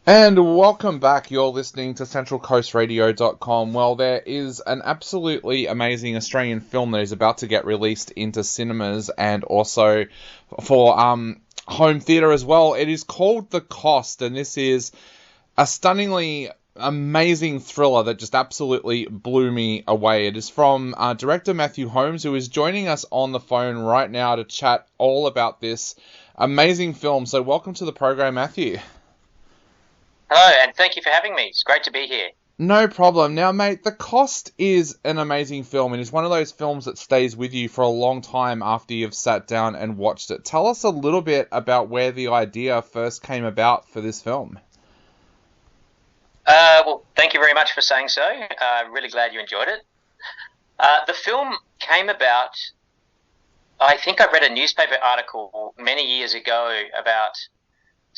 And welcome back. You're listening to CentralCoastRadio.com. Well, there is an absolutely amazing Australian film that is about to get released into cinemas and also for home theatre as well. It is called The Cost, and this is a stunningly amazing thriller that just absolutely blew me away. It is from director Matthew Holmes, who is joining us on the phone right now to chat all about this amazing film. So welcome to the program, Matthew. Hello, and thank you for having me. It's great to be here. No problem. Now, mate, The Cost is an amazing film, and it's one of those films that stays with you for a long time after you've sat down and watched it. Tell us a little bit about where the idea first came about for this film. Well, thank you very much for saying so. Really glad you enjoyed it. The film came about, I think I read a newspaper article many years ago about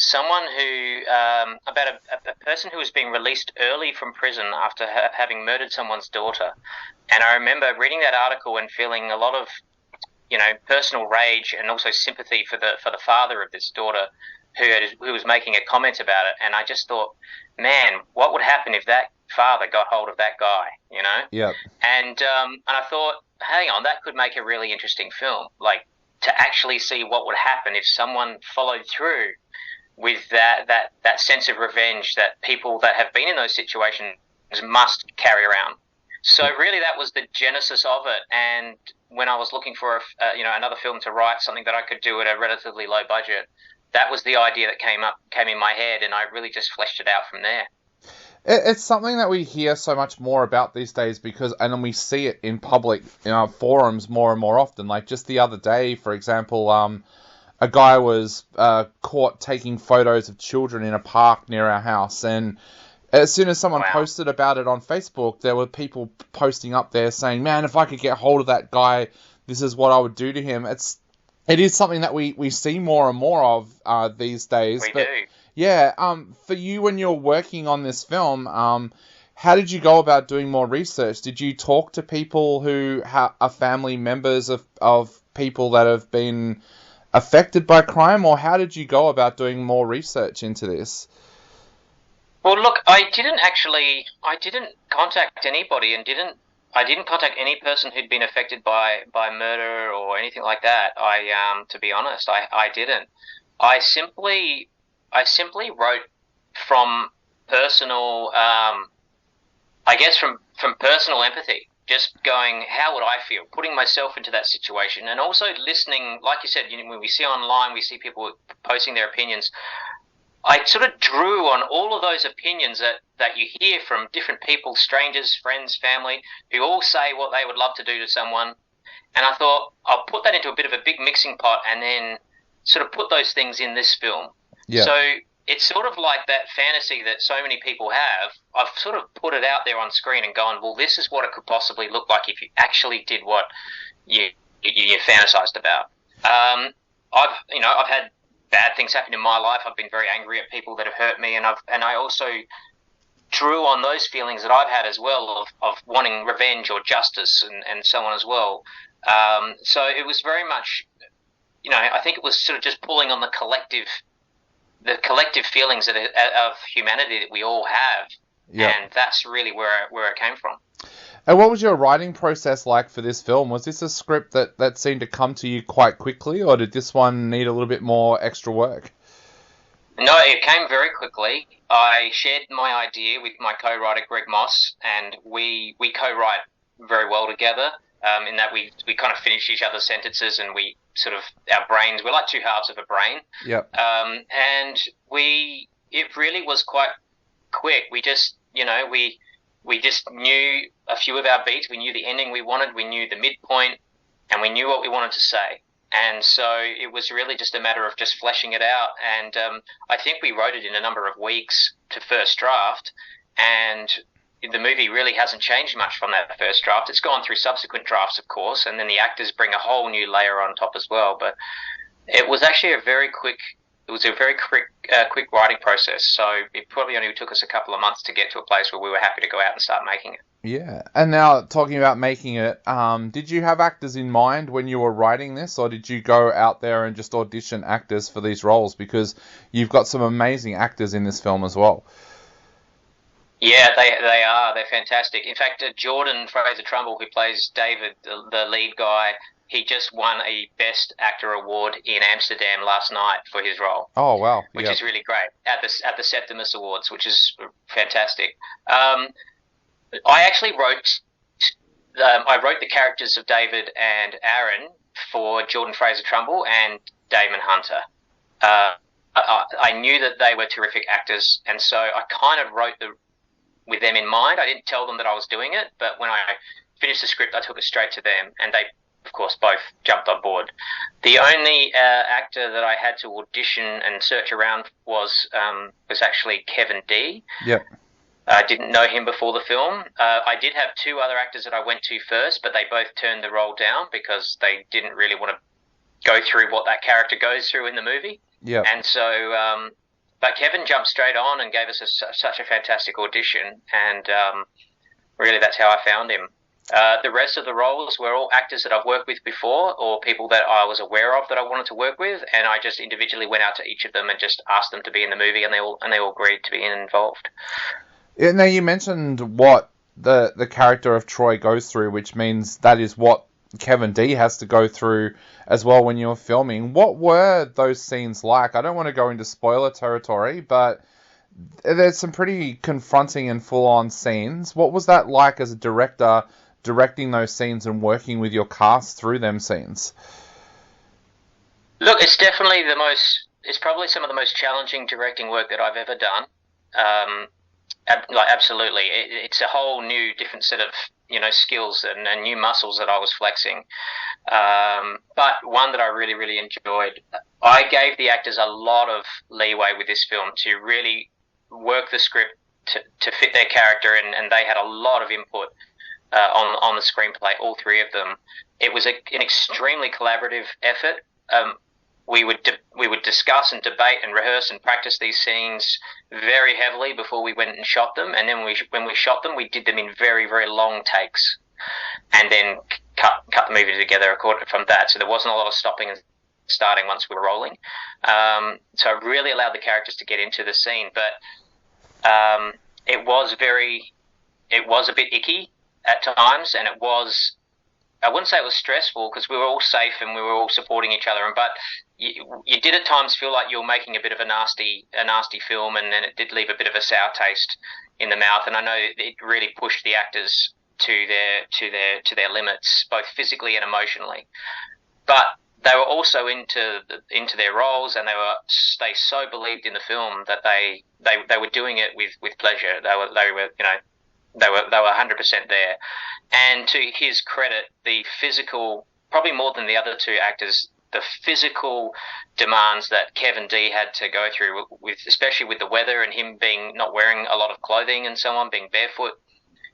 someone who, about a person who was being released early from prison after having murdered someone's daughter. And I remember reading that article and feeling a lot of, personal rage and also sympathy for the father of this daughter who was making a comment about it. And I just thought, man, what would happen if that father got hold of that guy, Yep. And I thought, hang on, that could make a really interesting film, like to actually see what would happen if someone followed through with that sense of revenge that people that have been in those situations must carry around. So really, that was the genesis of it. And when I was looking for another film to write, something that I could do at a relatively low budget, that was the idea that came in my head, and I really just fleshed it out from there. It's something that we hear so much more about these days and then we see it in public forums more and more often. Like just the other day, for example, a guy was caught taking photos of children in a park near our house, and as soon as someone posted about it on Facebook, there were people posting up there saying, man, if I could get hold of that guy, this is what I would do to him. It is something that we see more and more of these days. We do. Yeah, for you when you're working on this film, how did you go about doing more research? Did you talk to people who are family members of people that have been affected by crime, or how did you go about doing more research into this? Well, look, I didn't contact anybody, and I didn't contact any person who'd been affected by murder or anything like that. To be honest, I didn't. I simply wrote from personal, from personal empathy. Just going, how would I feel? Putting myself into that situation, and also listening. Like you said, when we see online, we see people posting their opinions. I sort of drew on all of those opinions that you hear from different people, strangers, friends, family, who all say what they would love to do to someone. And I thought, I'll put that into a bit of a big mixing pot and then sort of put those things in this film. Yeah. So it's sort of like that fantasy that so many people have. I've sort of put it out there on screen and gone, well, this is what it could possibly look like if you actually did what you fantasized about. I've had bad things happen in my life. I've been very angry at people that have hurt me, and I also drew on those feelings that I've had as well of wanting revenge or justice and so on as well. So it was very much, I think it was sort of just pulling on the collective feelings of humanity that we all have. Yep. And that's really where it came from. And what was your writing process like for this film? Was this a script that seemed to come to you quite quickly, or did this one need a little bit more extra work? No, it came very quickly. I shared my idea with my co-writer, Greg Moss, and we co-write very well together, in that we kind of finish each other's sentences, and we sort of, our brains, we're like two halves of a brain. Yep. And it really was quite quick. We just, we just knew a few of our beats. We knew the ending we wanted. We knew the midpoint, and we knew what we wanted to say. And so it was really just a matter of just fleshing it out. And I think we wrote it in a number of weeks to first draft. And the movie really hasn't changed much from that first draft. It's gone through subsequent drafts, of course, and then the actors bring a whole new layer on top as well. But it was actually a very quick a very quick writing process. So it probably only took us a couple of months to get to a place where we were happy to go out and start making it. Yeah. And now, talking about making it, did you have actors in mind when you were writing this, or did you go out there and just audition actors for these roles? Because you've got some amazing actors in this film as well. Yeah, they are. They're fantastic. In fact, Jordan Fraser-Trumbull, who plays David, the lead guy, he just won a Best Actor award in Amsterdam last night for his role. Oh, wow. Which is really great at the Septimus Awards, which is fantastic. I actually wrote the characters of David and Aaron for Jordan Fraser-Trumbull and Damon Hunter. I knew that they were terrific actors, and so I kind of wrote with them in mind. I didn't tell them that I was doing it, but when I finished the script, I took it straight to them, and they, of course, both jumped on board. The only actor that I had to audition and search around was actually Kevin D. Yeah. I didn't know him before the film. I did have two other actors that I went to first, but they both turned the role down because they didn't really want to go through what that character goes through in the movie. Yeah. And so, but Kevin jumped straight on and gave us such a fantastic audition, and really that's how I found him. The rest of the roles were all actors that I've worked with before, or people that I was aware of that I wanted to work with, and I just individually went out to each of them and just asked them to be in the movie, and they all agreed to be involved. Yeah, now, you mentioned what the character of Troy goes through, which means that is what Kevin D has to go through as well when you're filming. What were those scenes like? I don't want to go into spoiler territory, but there's some pretty confronting and full-on scenes. What was that like as a director, directing those scenes and working with your cast through them scenes? Look, it's probably some of the most challenging directing work that I've ever done. Absolutely. It's a whole new, different set of, skills and new muscles that I was flexing. But one that I really, really enjoyed. I gave the actors a lot of leeway with this film to really work the script to fit their character, and they had a lot of input on the screenplay, all three of them. It was an extremely collaborative effort. We would discuss and debate and rehearse and practice these scenes very heavily before we went and shot them. And then when we shot them, we did them in very, very long takes, and then cut the movie together according from that. So there wasn't a lot of stopping and starting once we were rolling. So I really allowed the characters to get into the scene, but it was a bit icky at times, and I wouldn't say it was stressful because we were all safe and we were all supporting each other. But you did at times feel like you were making a bit of a nasty film, and then it did leave a bit of a sour taste in the mouth. And I know it really pushed the actors to their limits, both physically and emotionally. But they were also into their roles, and they so believed in the film that they were doing it with pleasure. They were 100% there. And to his credit, the physical, probably more than the other two actors, the physical demands that Kevin D had to go through, especially with the weather and him not wearing a lot of clothing and so on, being barefoot,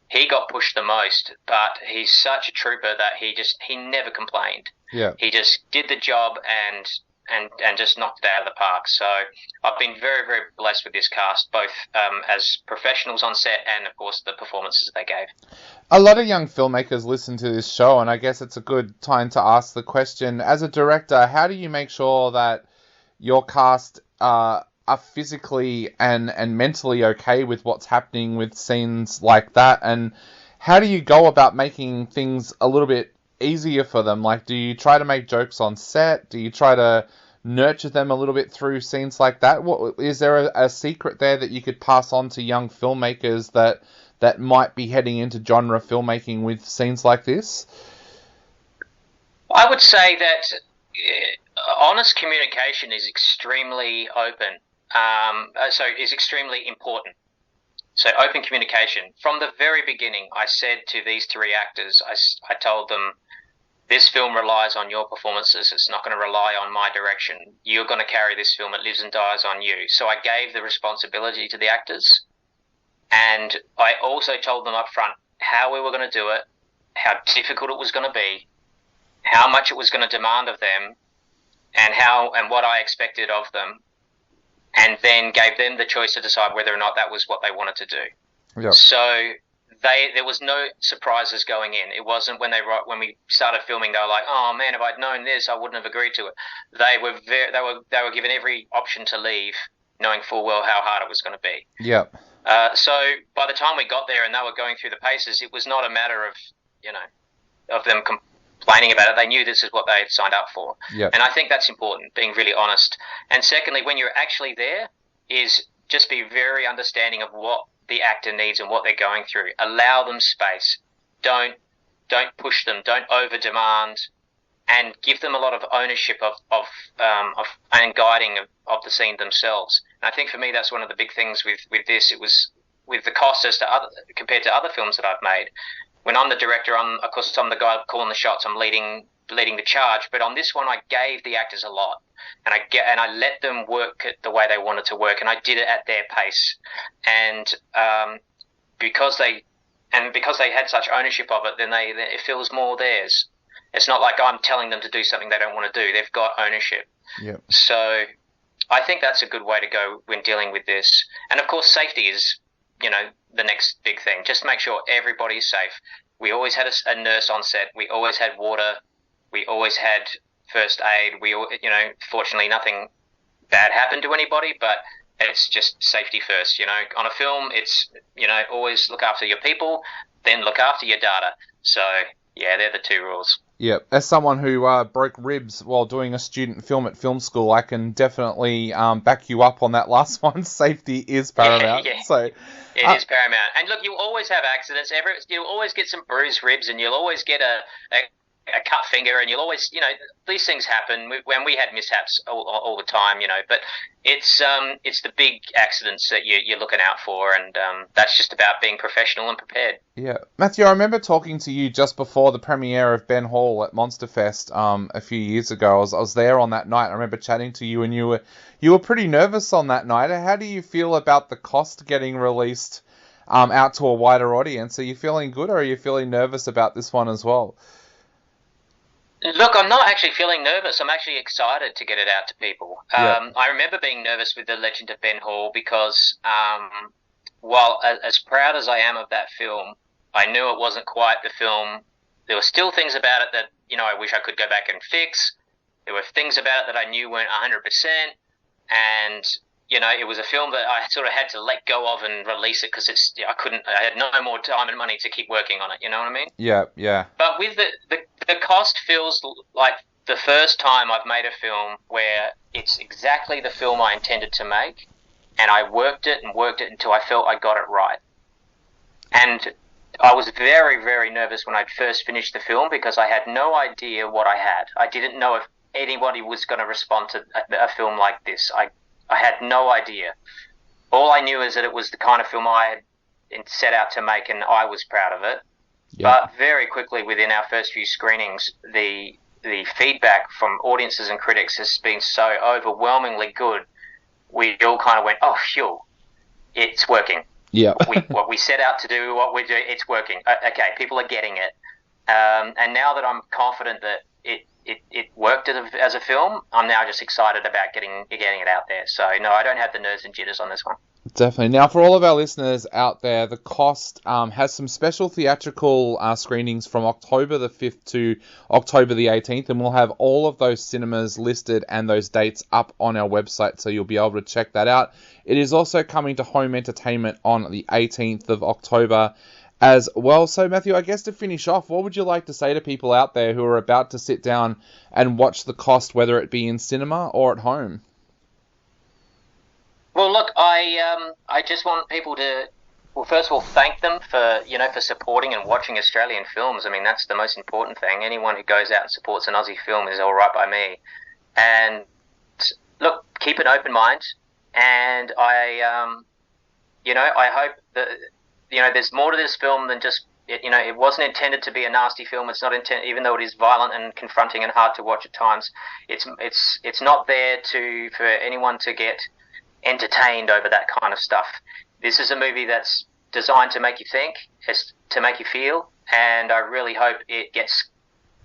he got pushed the most. But he's such a trooper that he never complained. Yeah. He just did the job and just knocked it out of the park. So I've been very, very blessed with this cast, both as professionals on set and, of course, the performances they gave. A lot of young filmmakers listen to this show, and I guess it's a good time to ask the question, as a director, how do you make sure that your cast are physically and mentally okay with what's happening with scenes like that? And how do you go about making things a little bit easier for them? Like, do you try to make jokes on set? Do you try to nurture them a little bit through scenes like that? What is there a secret there that you could pass on to young filmmakers that might be heading into genre filmmaking with scenes like this? I would say that honest communication is extremely open. Is extremely important. So open communication. From the very beginning, I said to these three actors, I told them, this film relies on your performances. It's not going to rely on my direction. You're going to carry this film. It lives and dies on you. So I gave the responsibility to the actors. And I also told them up front how we were going to do it, how difficult it was going to be, how much it was going to demand of them, and what I expected of them. and then gave them the choice to decide whether or not that was what they wanted to do. Yep. So there was no surprises going in. It wasn't when we started filming, they were like, oh man, if I'd known this, I wouldn't have agreed to it. They were given every option to leave, knowing full well how hard it was going to be. Yep. So by the time we got there and they were going through the paces, it was not a matter of them complaining about it. They knew this is what they had signed up for. Yep. And I think that's important, being really honest. And secondly, when you're actually there, is just be very understanding of what the actor needs and what they're going through. Allow them space. Don't push them. Don't over demand, and give them a lot of ownership of and guiding of the scene themselves. And I think for me that's one of the big things with this. It was with the cost compared to other films that I've made. When I'm the director, I'm the guy calling the shots. I'm leading the charge. But on this one, I gave the actors a lot, and I let them work it the way they wanted to work, and I did it at their pace. And because they had such ownership of it, then it feels more theirs. It's not like I'm telling them to do something they don't want to do. They've got ownership. Yep. So I think that's a good way to go when dealing with this. And of course, safety is, the next big thing. Just make sure everybody's safe. We always had a nurse on set. We always had water. We always had first aid. Fortunately nothing bad happened to anybody, but it's just safety first. On a film, it's, always look after your people, then look after your data. So yeah, they're the two rules. Yeah, as someone who broke ribs while doing a student film at film school, I can definitely back you up on that last one. Safety is paramount. Yeah. So it is paramount. And look, you'll always have accidents. You'll always get some bruised ribs, and you'll always get a cut finger, and you'll always, these things happen. When we had mishaps all the time, but it's the big accidents that you're looking out for, and that's just about being professional and prepared. Yeah, Matthew, I remember talking to you just before the premiere of Ben Hall at Monsterfest a few years ago. I was there on that night. I remember chatting to you, and you were pretty nervous on that night. How do you feel about the cost getting released out to a wider audience? Are you feeling good, or are you feeling nervous about this one as well? Look, I'm not actually feeling nervous. I'm actually excited to get it out to people. Yeah. I remember being nervous with The Legend of Ben Hall because while as proud as I am of that film, I knew it wasn't quite the film. There were still things about it that, I wish I could go back and fix. There were things about it that I knew weren't 100%. And, it was a film that I sort of had to let go of and release it because I had no more time and money to keep working on it. You know what I mean? Yeah, yeah. But with the cost feels like the first time I've made a film where it's exactly the film I intended to make, and I worked it until I felt I got it right. And I was very, very nervous when I first finished the film because I had no idea what I had. I didn't know if anybody was going to respond to a film like this. I had no idea. All I knew is that it was the kind of film I had set out to make, and I was proud of it. Yeah. But very quickly, within our first few screenings, the feedback from audiences and critics has been so overwhelmingly good. We all kind of went, "Oh, phew, it's working." Yeah. What we set out to do, what we're doing, it's working. Okay, people are getting it. And now that I'm confident that it worked as a film, I'm now just excited about getting it out there. So no, I don't have the nerves and jitters on this one. Definitely. Now, for all of our listeners out there, the cost has some special theatrical screenings from October the 5th to October the 18th, and we'll have all of those cinemas listed and those dates up on our website, so you'll be able to check that out. It is also coming to home entertainment on the 18th of October as well. So, Matthew, I guess to finish off, what would you like to say to people out there who are about to sit down and watch the cost, whether it be in cinema or at home? Well, look, I just want people to, well, first of all, thank them for supporting and watching Australian films. I mean, that's the most important thing. Anyone who goes out and supports an Aussie film is all right by me. And look, keep an open mind. And I hope that, there's more to this film than just, it wasn't intended to be a nasty film. It's not intended, even though it is violent and confronting and hard to watch at times. It's not there for anyone to get entertained over that kind of stuff. This is a movie that's designed to make you think, to make you feel, and I really hope it gets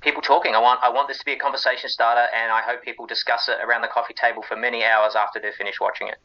people talking. I want this to be a conversation starter, and I hope people discuss it around the coffee table for many hours after they've finished watching it.